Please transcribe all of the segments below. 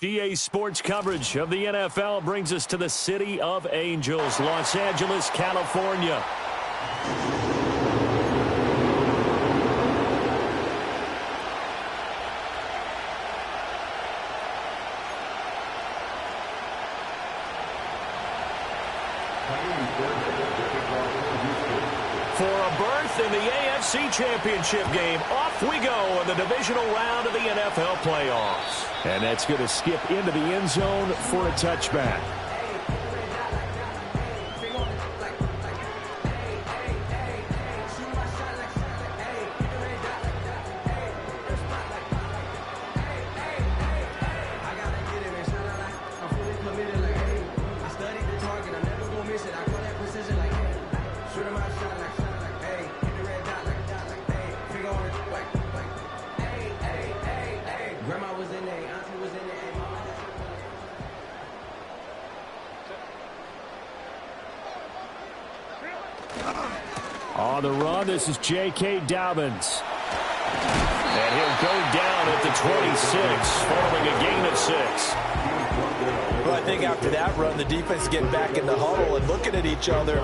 EA Sports coverage of the NFL brings us to the City of Angels, Los Angeles, California. For a berth in the AFC Championship game, off we go in the divisional round of the NFL playoffs. And that's going to skip into the end zone for a touchback. On the run, this is J.K. Dobbins. And he'll go down at the 26, following a gain of 6. Well, I think after that run, the defense getting back in the huddle and looking at each other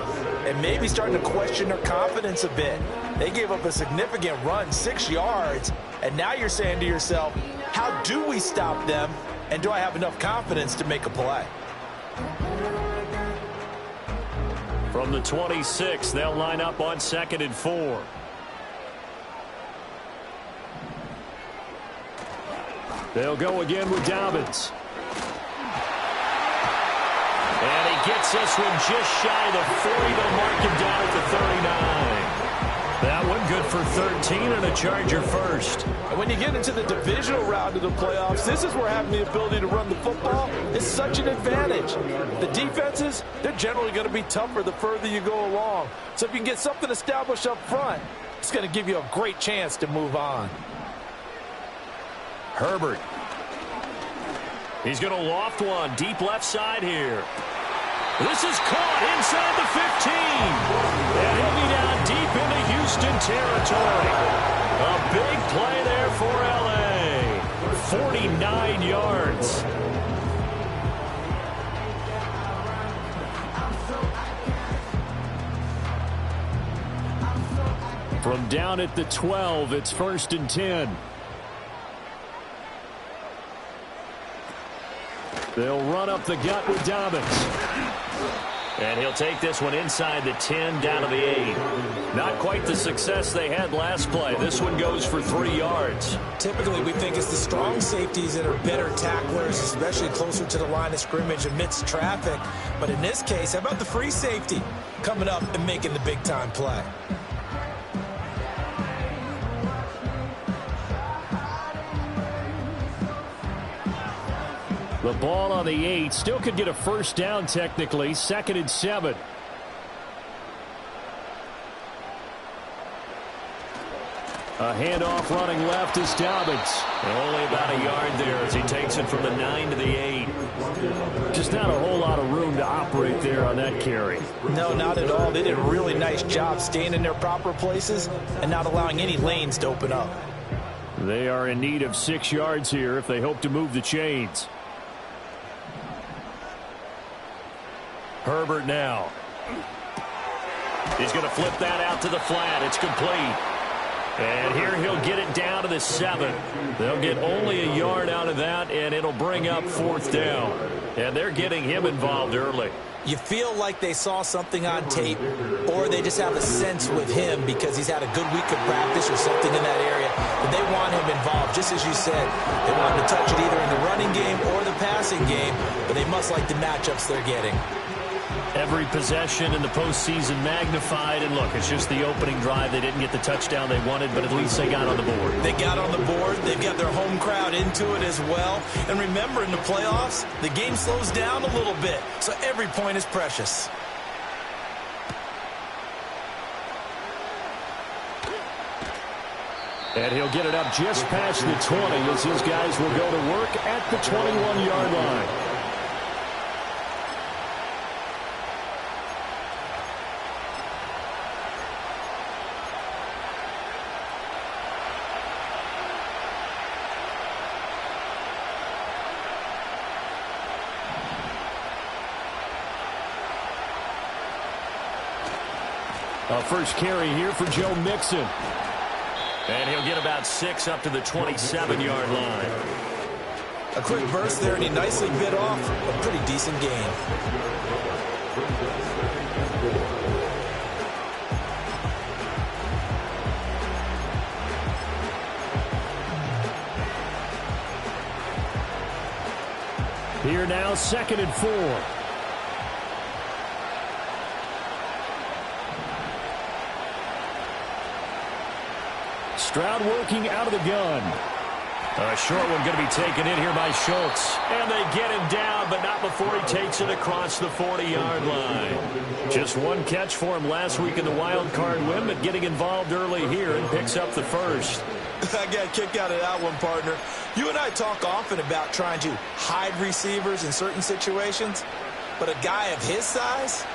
and maybe starting to question their confidence a bit. They gave up a significant run, 6 yards, and now you're saying to yourself, how do we stop them, and do I have enough confidence to make a play? From the 26, they'll line up on 2nd and 4. They'll go again with Dobbins. And he gets this one just shy of the 40. They'll mark him down at the 39. That one good for 13 and a Charger first. And when you get into the divisional round of the playoffs, this is where having the ability to run the football is such an advantage. The defenses, they're generally going to be tougher the further you go along. So if you can get something established up front, it's going to give you a great chance to move on. Herbert. He's going to loft one deep left side here. This is caught inside the 15. And he'll be down deep into Houston territory. A big play there for L.A. 49 yards. From down at the 12, it's 1st and 10. They'll run up the gut with Dobbins. And he'll take this one inside the 10, down to the 8. Not quite the success they had last play. This one goes for 3 yards. Typically, we think it's the strong safeties that are better tacklers, especially closer to the line of scrimmage amidst traffic. But in this case, how about the free safety coming up and making the big-time play? The ball on the 8. Still could get a first down technically. 2nd and 7. A handoff running left is Dobbins. And only about a yard there as he takes it from the 9 to the 8. Just not a whole lot of room to operate there on that carry. No, not at all. They did a really nice job staying in their proper places and not allowing any lanes to open up. They are in need of 6 yards here if they hope to move the chains. Herbert now. He's going to flip that out to the flat. It's complete. And here he'll get it down to the 7. They'll get only a yard out of that, and it'll bring up 4th down. And they're getting him involved early. You feel like they saw something on tape, or they just have a sense with him because he's had a good week of practice or something in that area. But they want him involved, just as you said. They want him to touch it either in the running game or the passing game, but they must like the matchups they're getting. Every possession in the postseason magnified, and look, it's just the opening drive. They didn't get the touchdown they wanted, but at least they got on the board. They got on the board. They've got their home crowd into it as well. And remember, in the playoffs, the game slows down a little bit, so every point is precious. And he'll get it up just past the 20 as his guys will go to work at the 21-yard line. A first carry here for Joe Mixon. And he'll get about 6 up to the 27-yard line. A quick burst there, and he nicely bit off a pretty decent gain. Here now, 2nd and 4. Stroud working out of the gun. A short one going to be taken in here by Schultz. And they get him down, but not before he takes it across the 40-yard line. Just one catch for him last week in the wild card win, but getting involved early here and picks up the first. I got a kick out of that one, partner. You and I talk often about trying to hide receivers in certain situations, but a guy of his size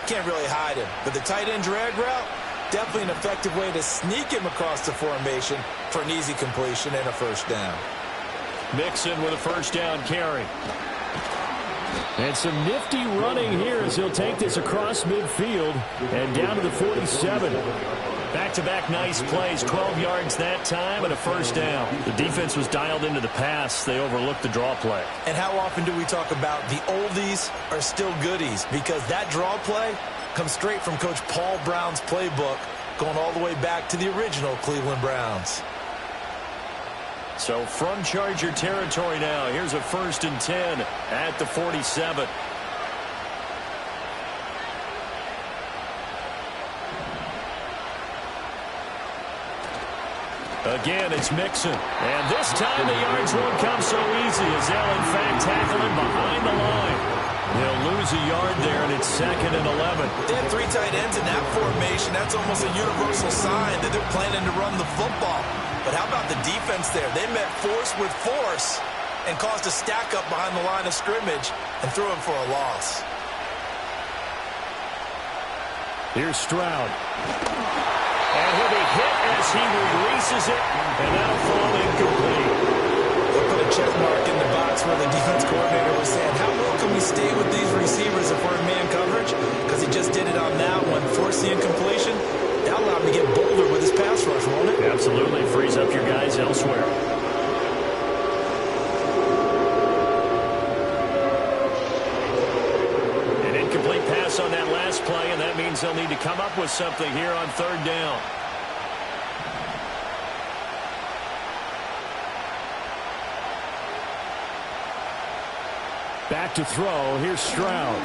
can't really hide him. But the tight end drag route, definitely an effective way to sneak him across the formation for an easy completion and a first down. Mixon with a first down carry. And some nifty running here as he'll take this across midfield and down to the 47. Back-to-back nice plays, 12 yards that time and a first down. The defense was dialed into the pass. They overlooked the draw play. And how often do we talk about the oldies are still goodies? Because that draw play comes straight from Coach Paul Brown's playbook, going all the way back to the original Cleveland Browns. So from Charger territory now, here's a 1st and 10 at the 47. Again, it's Mixon. And this time the yards won't come so easy as they'll in fact tackle him behind the line. They'll lose a yard there, and it's 2nd and 11. They have 3 tight ends in that formation. That's almost a universal sign that they're planning to run the football. But how about the defense there? They met force with force and caused a stack up behind the line of scrimmage and threw him for a loss. Here's Stroud. And he'll be hit as he releases it, and that'll fall incomplete. They'll put a check mark in the box where the defense coordinator was saying, how well can we stay with these receivers if we're in man coverage? Because he just did it on that one, forced the incompletion. That allowed him to get bolder with his pass rush, won't it? Absolutely. Frees up your guys elsewhere. An incomplete pass on that last play, and that means they'll need to come up with something here on 3rd down. Back to throw. Here's Stroud.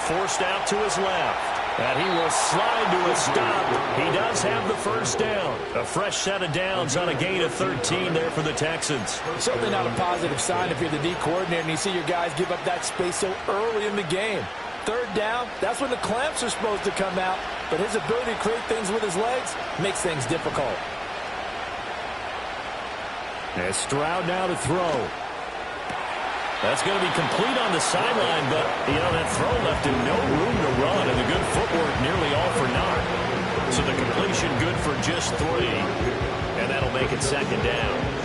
Forced out to his left. And he will slide to a stop. He does have the first down. A fresh set of downs on a gain of 13 there for the Texans. Certainly not a positive sign if you're the D coordinator and you see your guys give up that space so early in the game. 3rd down, that's when the clamps are supposed to come out. But his ability to create things with his legs makes things difficult. And Stroud now to throw. That's going to be complete on the sideline, but, that throw left him no room to run, and the good footwork nearly all for naught. So the completion good for just 3, and that'll make it 2nd down.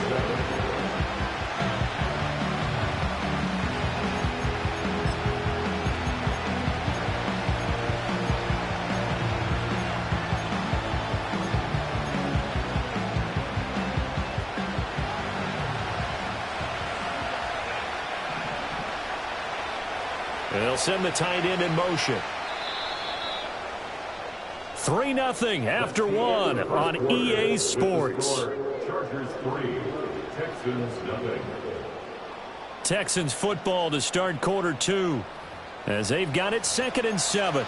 They'll send the tight end in motion. 3-0 after 1 on EA Sports. Chargers 3, Texans 0. Texans football to start quarter 2 as they've got it 2nd and 7.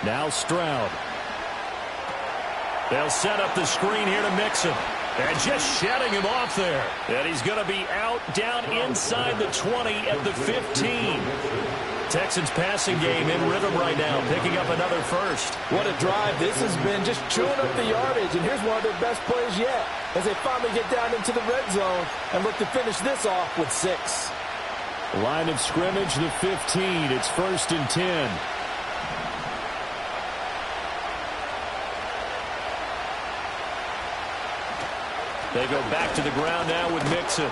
Now Stroud. They'll set up the screen here to Mixon. And just shedding him off there. And he's going to be out down inside the 20 at the 15. Texans passing game in rhythm right now, picking up another first. What a drive this has been, just chewing up the yardage, and here's one of their best plays yet as they finally get down into the red zone and look to finish this off with 6. Line of scrimmage, the 15. It's 1st and 10. They go back to the ground now with Mixon.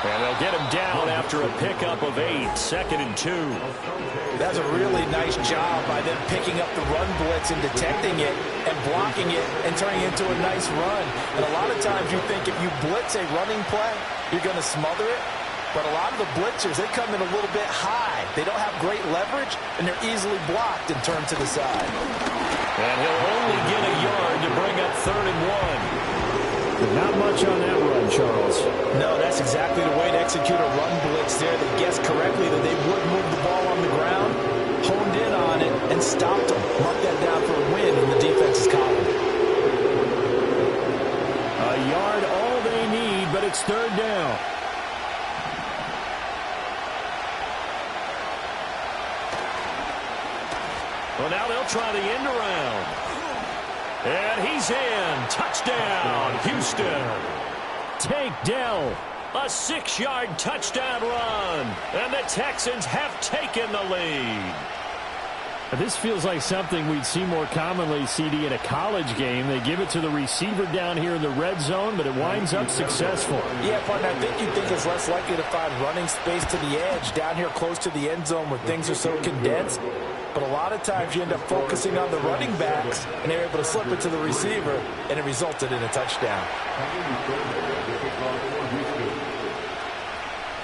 And they'll get him down after a pickup of 8. 2nd and 2. That's a really nice job by them picking up the run blitz and detecting it and blocking it and turning it into a nice run. And a lot of times you think if you blitz a running play, you're going to smother it. But a lot of the blitzers, they come in a little bit high. They don't have great leverage, and they're easily blocked and turned to the side. And he'll only get a yard to bring up 3rd and 1. Not much on that run, Charles. No, that's exactly the way to execute a run blitz there. They guessed correctly that they would move the ball on the ground, honed in on it, and stopped them. Mark that down for a win in the defense's column. A yard, all they need, but it's 3rd down. Well, now they'll try the end around. And he's in. Touchdown, Houston. Tank Dell. A 6-yard touchdown run. And the Texans have taken the lead. This feels like something we'd see more commonly, CD, in a college game. They give it to the receiver down here in the red zone, but it winds up successful. Yeah, partner, I think you'd think it's less likely to find running space to the edge down here close to the end zone where things are so condensed. But a lot of times you end up focusing on the running backs, and they're able to slip it to the receiver, and it resulted in a touchdown.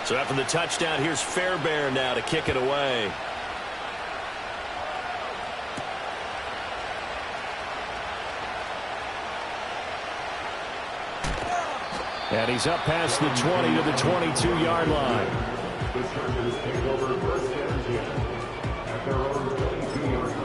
So after the touchdown, here's Fairbairn now to kick it away. And he's up past the 20 to the 22-yard line. The Chargers take over 1st and 10 at their own 22-yard line.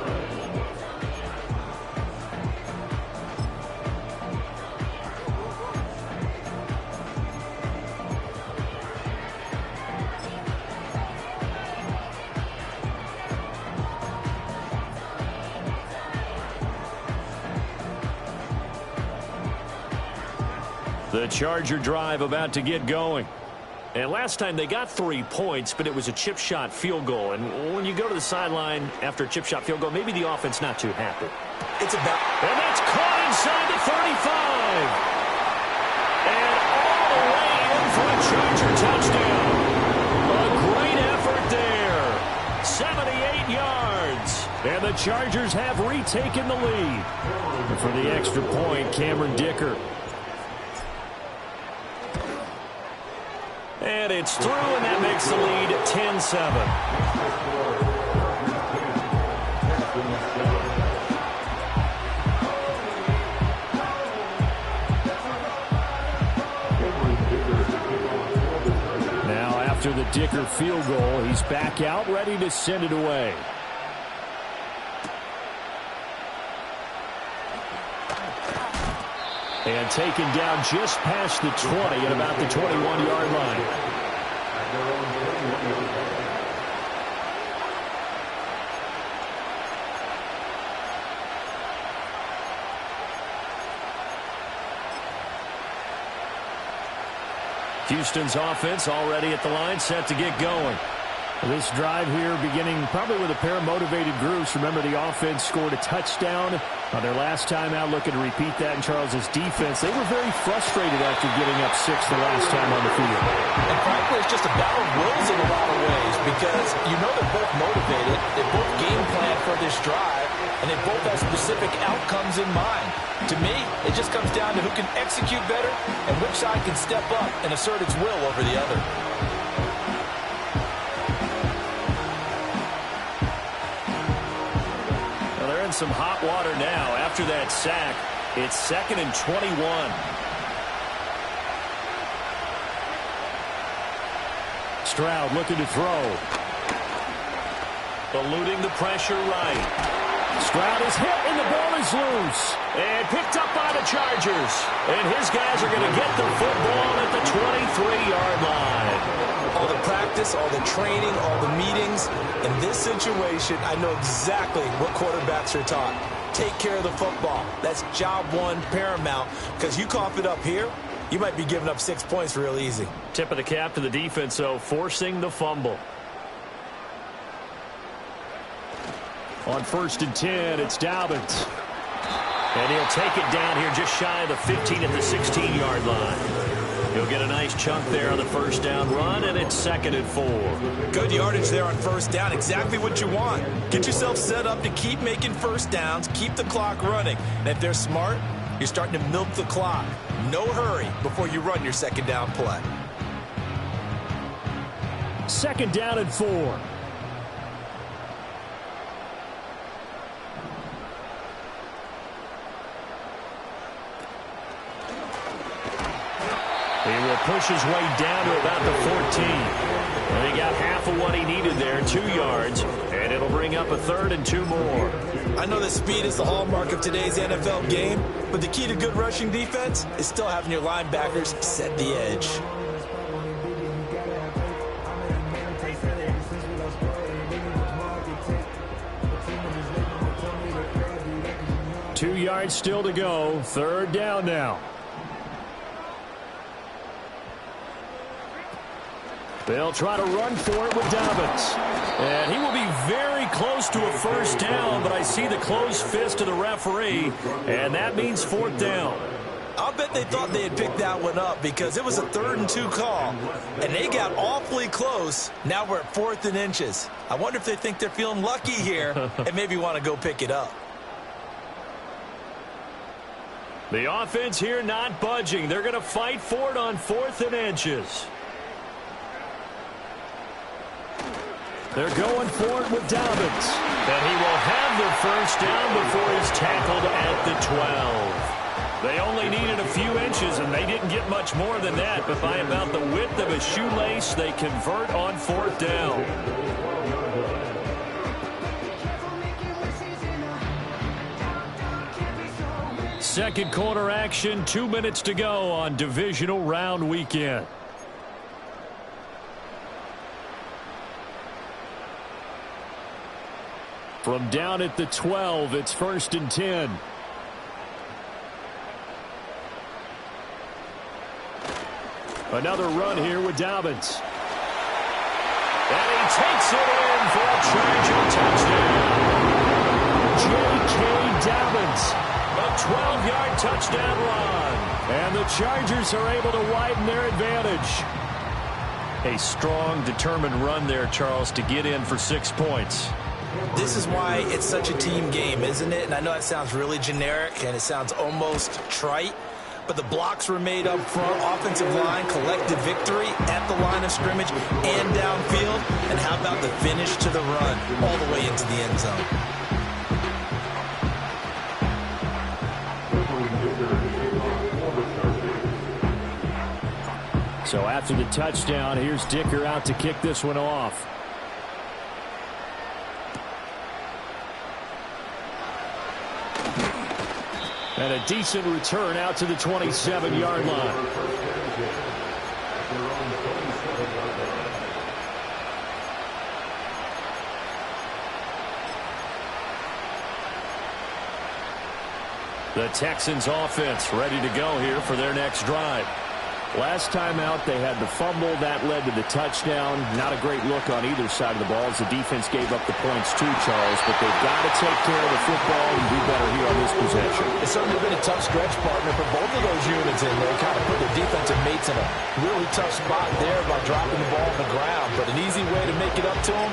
The Charger drive about to get going. And last time they got 3 points, but it was a chip shot field goal. And when you go to the sideline after a chip shot field goal, maybe the offense not too happy. It's about... And that's caught inside the 35. And all the way in for a Charger touchdown. A great effort there. 78 yards. And the Chargers have retaken the lead. And for the extra point, Cameron Dicker. And it's through, and that makes the lead 10-7. Now, after the Dicker field goal, he's back out, ready to send it away. And taken down just past the 20 at about the 21-yard line. Houston's offense already at the line, set to get going. This drive here beginning probably with a pair of motivated groups. Remember, the offense scored a touchdown on their last time out, looking to repeat that in Charles's defense. They were very frustrated after giving up 6 the last time on the field. And frankly, it's just a battle of wills in a lot of ways because you know they're both motivated. They both game plan for this drive, and they both have specific outcomes in mind. To me, it just comes down to who can execute better and which side can step up and assert its will over the other. Some hot water now after that sack. It's 2nd and 21. Stroud looking to throw. Eluding the pressure right. Stroud is hit and the ball is loose. And picked up by the Chargers. And his guys are going to get the football at the 23-yard line. all the practice, all the training, all the meetings. In this situation, I know exactly what quarterbacks are taught. Take care of the football. That's job one, paramount, because you cough it up here, you might be giving up 6 points real easy. Tip of the cap to the defense, though, forcing the fumble. On 1st and 10, it's Dobbins. And he'll take it down here just shy of the 15 at the 16-yard line. He'll get a nice chunk there on the first down run, and it's 2nd and 4. Good yardage there on first down. Exactly what you want. Get yourself set up to keep making first downs, keep the clock running. And if they're smart, you're starting to milk the clock. No hurry before you run your second down play. 2nd down and 4. He will push his way down to about the 14. And he got half of what he needed there, 2 yards, and it'll bring up a 3rd and 2 more. I know that speed is the hallmark of today's NFL game, but the key to good rushing defense is still having your linebackers set the edge. Two yards still to go. 3rd down now. They'll try to run for it with Dobbins. And he will be very close to a first down, but I see the closed fist of the referee, and that means 4th down. I'll bet they thought they had picked that one up because it was a 3rd and 2 call, and they got awfully close. Now we're at 4th and inches. I wonder if they think they're feeling lucky here and maybe want to go pick it up. The offense here not budging. They're going to fight for it on 4th and inches. They're going for it with Dobbins. And he will have the first down before he's tackled at the 12. They only needed a few inches, and they didn't get much more than that. But by about the width of a shoelace, they convert on 4th down. Second quarter action, 2 minutes to go on divisional round weekend. From down at the 12, it's 1st and 10. Another run here with Dobbins. And he takes it in for a Charger touchdown. J.K. Dobbins, a 12-yard touchdown run. And the Chargers are able to widen their advantage. A strong, determined run there, Charles, to get in for 6 points. This is why it's such a team game, isn't it? And I know that sounds really generic and it sounds almost trite, but the blocks were made up front, offensive line, collective victory at the line of scrimmage and downfield. And how about the finish to the run all the way into the end zone? So after the touchdown, here's Dicker out to kick this one off. And a decent return out to the 27-yard line. The Texans offense ready to go here for their next drive. Last time out, they had the fumble. That led to the touchdown. Not a great look on either side of the ball as the defense gave up the points too, Charles. But they've got to take care of the football and do better here on this possession. It's certainly been a tough stretch, partner, for both of those units in there. Kind of put their defensive mates in a really tough spot there by dropping the ball on the ground. But an easy way to make it up to them,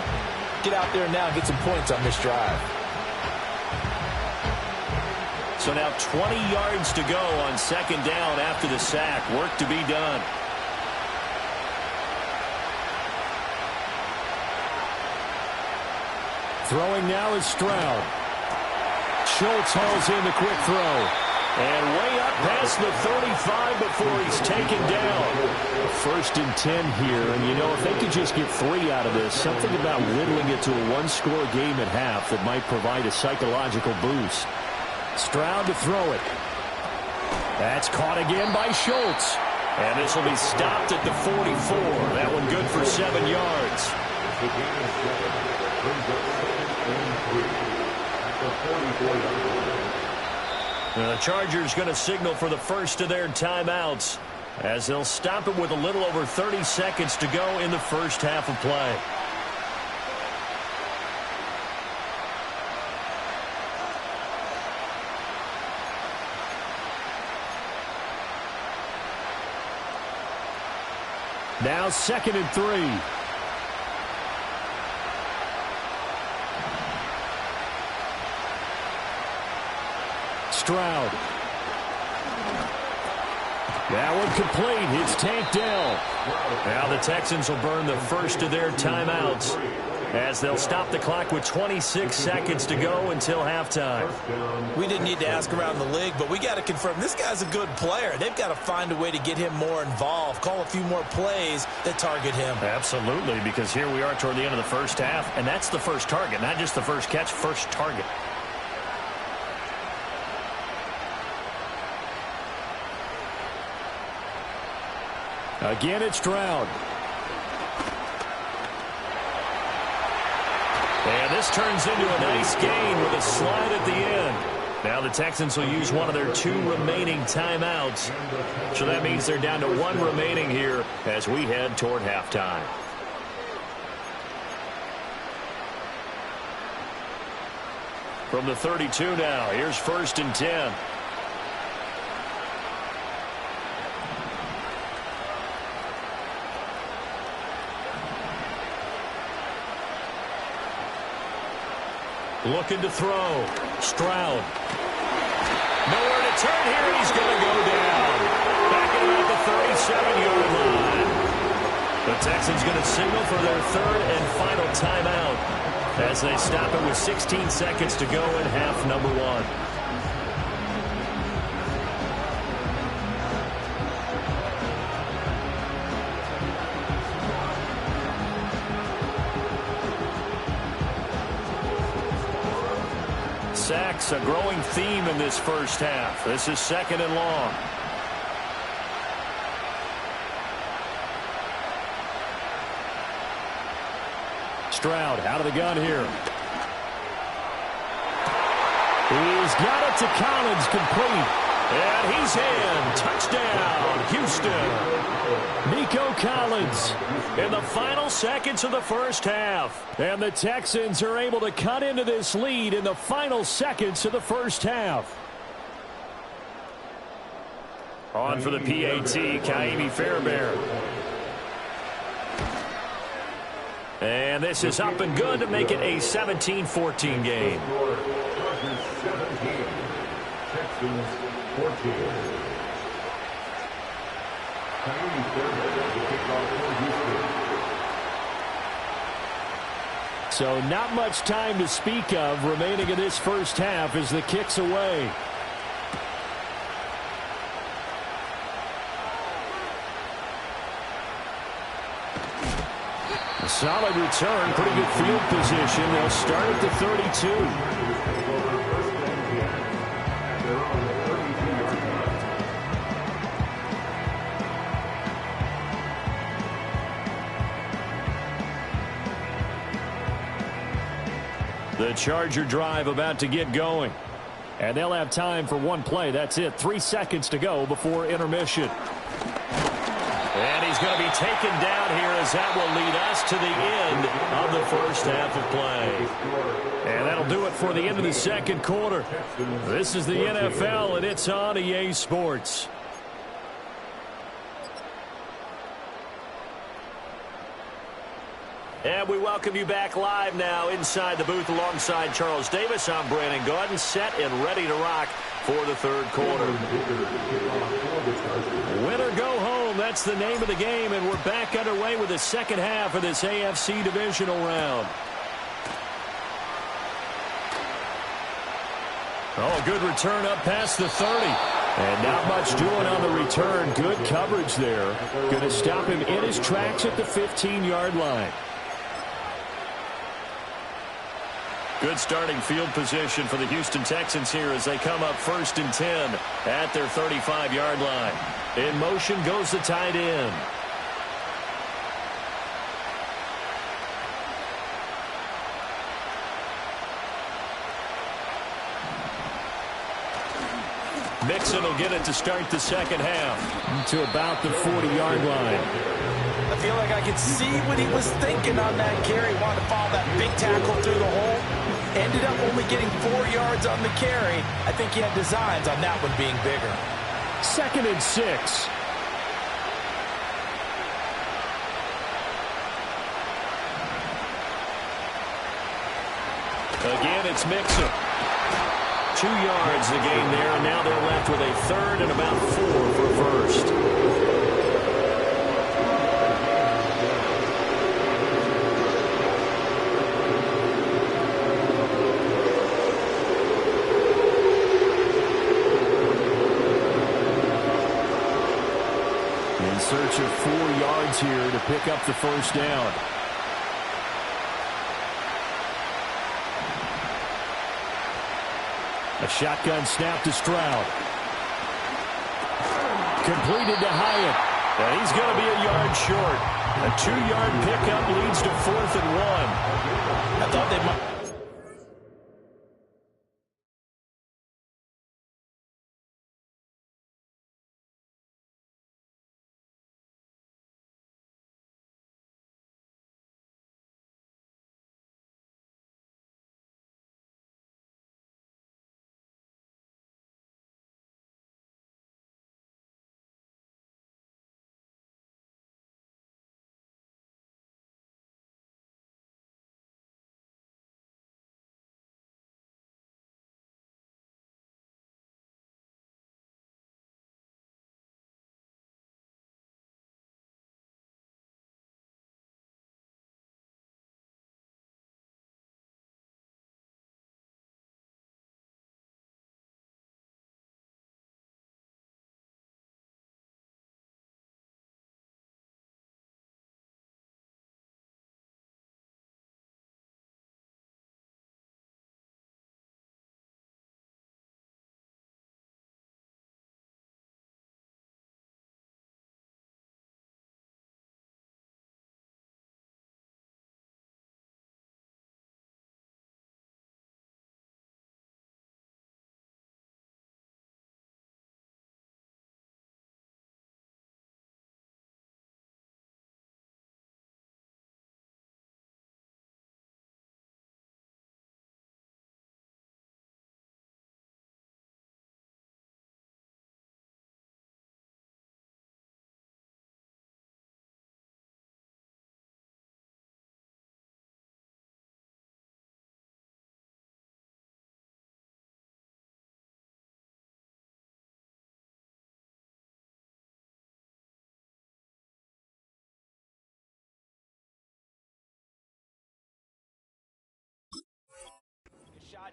get out there now and get some points on this drive. So now 20 yards to go on second down after the sack. Work to be done. Throwing now is Stroud. Schultz hauls in the quick throw. And way up past the 35 before he's taken down. 1st and 10 here. And, you know, if they could just get 3 out of this, something about whittling it to a one-score game at half that might provide a psychological boost. Stroud to throw it. That's caught again by Schultz. And this will be stopped at the 44. That one good for 7 yards. The game is 7. Brings up 7 and 3 at the 44-yard line. The Chargers going to signal for the first of their timeouts as they'll stop it with a little over 30 seconds to go in the first half of play. Now 2nd and 3. Stroud. That one complete. It's tanked down. Now the Texans will burn the first of their timeouts as they'll stop the clock with 26 seconds to go until halftime. We didn't need to ask around the league, but we got to confirm this guy's a good player. They've got to find a way to get him more involved, call a few more plays that target him. Absolutely, because here we are toward the end of the first half, and that's the first target, not just the first catch, first target. Again, it's Stroud. And this turns into a nice gain with a slide at the end. Now the Texans will use one of their 2 remaining timeouts. So that means they're down to 1 remaining here as we head toward halftime. From the 32 now, here's 1st and 10. Looking to throw. Stroud. Nowhere to turn here. He's going to go down. Back at about the 37-yard line. The Texans going to signal for their 3rd and final timeout as they stop it with 16 seconds to go in half number 1. Sacks, a growing theme in this first half. This is 2nd and long. Stroud out of the gun here. He's got it to Collins, complete. And he's in. Touchdown, Houston. Nico Collins in the final seconds of the first half. And the Texans are able to cut into this lead in the final seconds of the first half. On for the PAT, Kaimi Fairbairn. And this is up and good to make it a 17-14 game. 17, Texans 14. So not much time to speak of remaining in this first half as the kick's away. A solid return, pretty good field position. They'll start at the 32. The Charger drive about to get going. And they'll have time for one play. That's it. 3 seconds to go before intermission. And he's going to be taken down here as that will lead us to the end of the first half of play. And that'll do it for the end of the second quarter. This is the NFL, and it's on EA Sports. And we welcome you back live now inside the booth alongside Charles Davis. I'm Brandon Gaudin, set and ready to rock for the third quarter. Win or go home, that's the name of the game, and we're back underway with the second half of this AFC divisional round. Oh, good return up past the 30. And not much doing on the return. Good coverage there. Going to stop him in his tracks at the 15-yard line. Good starting field position for the Houston Texans here as they come up 1st and 10 at their 35-yard line. In motion goes the tight end. Mixon will get it to start the second half. To about the 40-yard line. I feel like I could see what he was thinking on that carry. Wanted to follow that big tackle through the hole. Ended up only getting 4 yards on the carry. I think he had designs on that one being bigger. 2nd and 6. Again, it's Mixon. 2 yards the gain there, and now they're left with a 3rd and about 4 for first. In search of 4 yards here to pick up the first down. A shotgun snap to Stroud. Completed to Hyatt. And he's going to be a yard short. A 2-yard pickup leads to 4th and 1. I thought they might.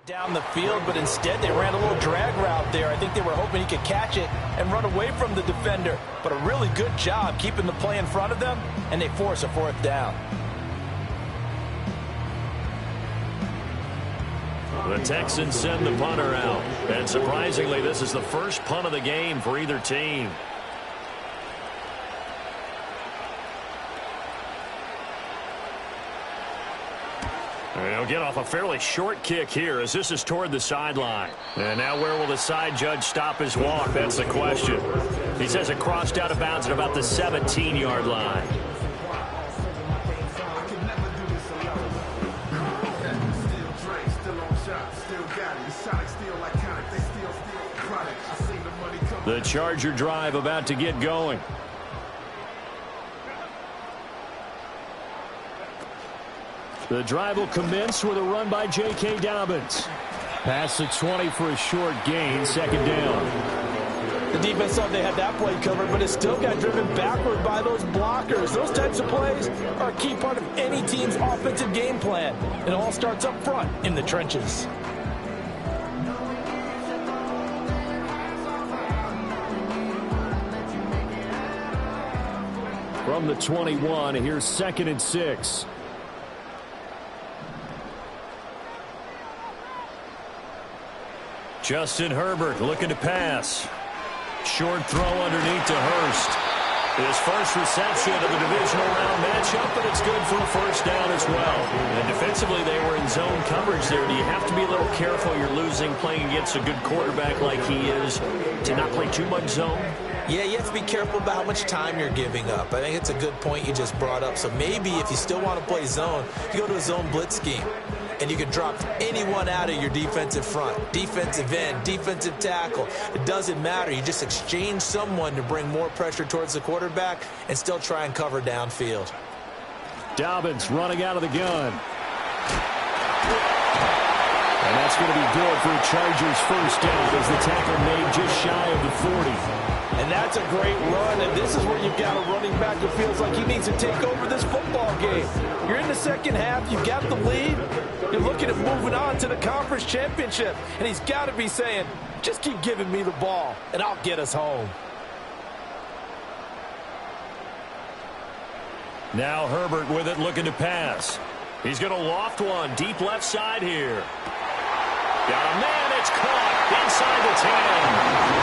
Down the field, but instead they ran a little drag route there. I think they were hoping he could catch it and run away from the defender, but a really good job keeping the play in front of them, and they force a 4th down. The Texans send the punter out, and surprisingly, this is the first punt of the game for either team. He'll get off a fairly short kick here as this is toward the sideline. And now where will the side judge stop his walk? That's the question. He says it crossed out of bounds at about the 17-yard line. The Charger drive about to get going. The drive will commence with a run by J.K. Dobbins. Past the 20 for a short gain, 2nd down. The defense thought they had that play covered, but it still got driven backward by those blockers. Those types of plays are a key part of any team's offensive game plan. It all starts up front in the trenches. From the 21, here's 2nd and 6. Justin Herbert looking to pass. Short throw underneath to Hurst. His first reception of the divisional round matchup, but it's good for a first down as well. And defensively, they were in zone coverage there. Do you have to be a little careful? You're losing playing against a good quarterback like he is to not play too much zone? Yeah, you have to be careful about how much time you're giving up. I think it's a good point you just brought up. So maybe if you still want to play zone, you go to a zone blitz scheme. And you can drop anyone out of your defensive front, defensive end, defensive tackle. It doesn't matter. You just exchange someone to bring more pressure towards the quarterback and still try and cover downfield. Dobbins running out of the gun. And that's going to be good for a Chargers first down as the tackle made just shy of the 40. And that's a great run, and this is where you've got a running back who feels like he needs to take over this football game. You're in the second half, you've got the lead, you're looking at moving on to the conference championship, and he's got to be saying, just keep giving me the ball, and I'll get us home. Now Herbert with it, looking to pass. He's going to loft one, deep left side here. Got a man, it's caught inside the 10.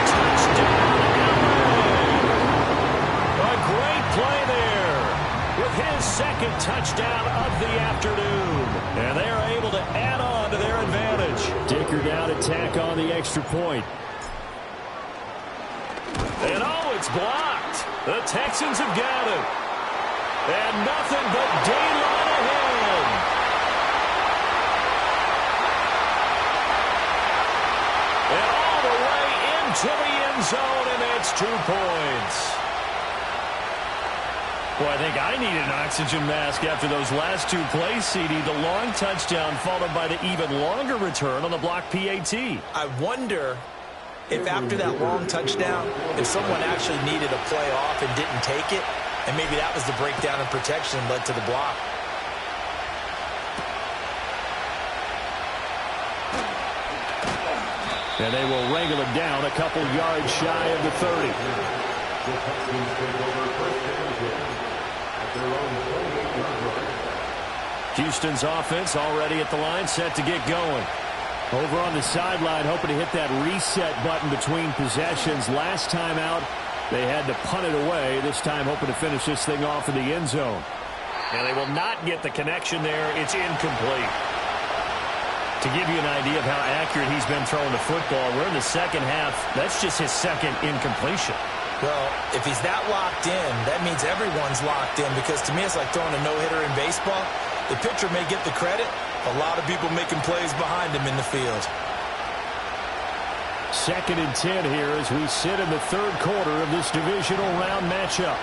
Touchdown, a great play there with his second touchdown of the afternoon. And they are able to add on to their advantage. Dicker down to tack on the extra point. And oh, it's blocked. The Texans have got it. And nothing but daylight ahead. And all the way into the end zone, and that's 2 points. Well, I think I need an oxygen mask after those last 2 plays, CD. The long touchdown followed by the even longer return on the block PAT. I wonder if after that long touchdown, if someone actually needed a play off and didn't take it, and maybe that was the breakdown in protection and led to the block. And they will wrangle it down a couple yards shy of the 30. The Texans take over first and 10 at their own 28-yard line. Houston's offense already at the line, set to get going. Over on the sideline, hoping to hit that reset button between possessions. Last time out, they had to punt it away. This time, hoping to finish this thing off in the end zone. And they will not get the connection there. It's incomplete. To give you an idea of how accurate he's been throwing the football, we're in the second half. That's just his second incompletion. Well, if he's that locked in, that means everyone's locked in, because to me it's like throwing a no-hitter in baseball. The pitcher may get the credit. A lot of people making plays behind him in the field. 2nd and 10 here as we sit in the third quarter of this divisional round matchup.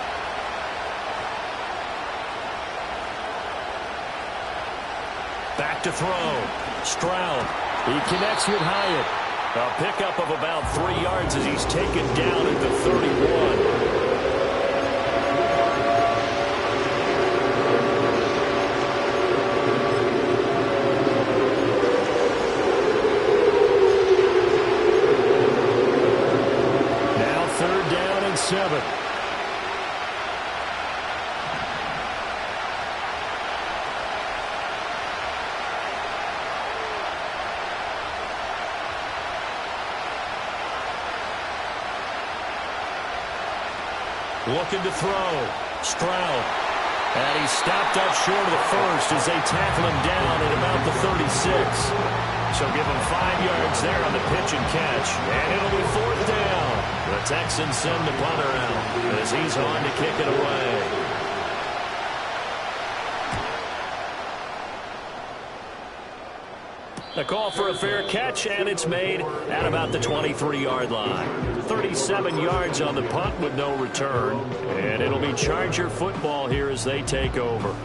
Back to throw. Stroud. He connects with Hyatt. A pickup of about 3 yards as he's taken down at the 31. Now 3rd down and 7. Looking to throw. Stroud. And he's stopped up short of the first as they tackle him down at about the 36. So give him 5 yards there on the pitch and catch. And it'll be 4th down. The Texans send the punter out as he's on to kick it away. A call for a fair catch, and it's made at about the 23-yard line. 37 yards on the punt with no return. And it'll be Charger football here as they take over.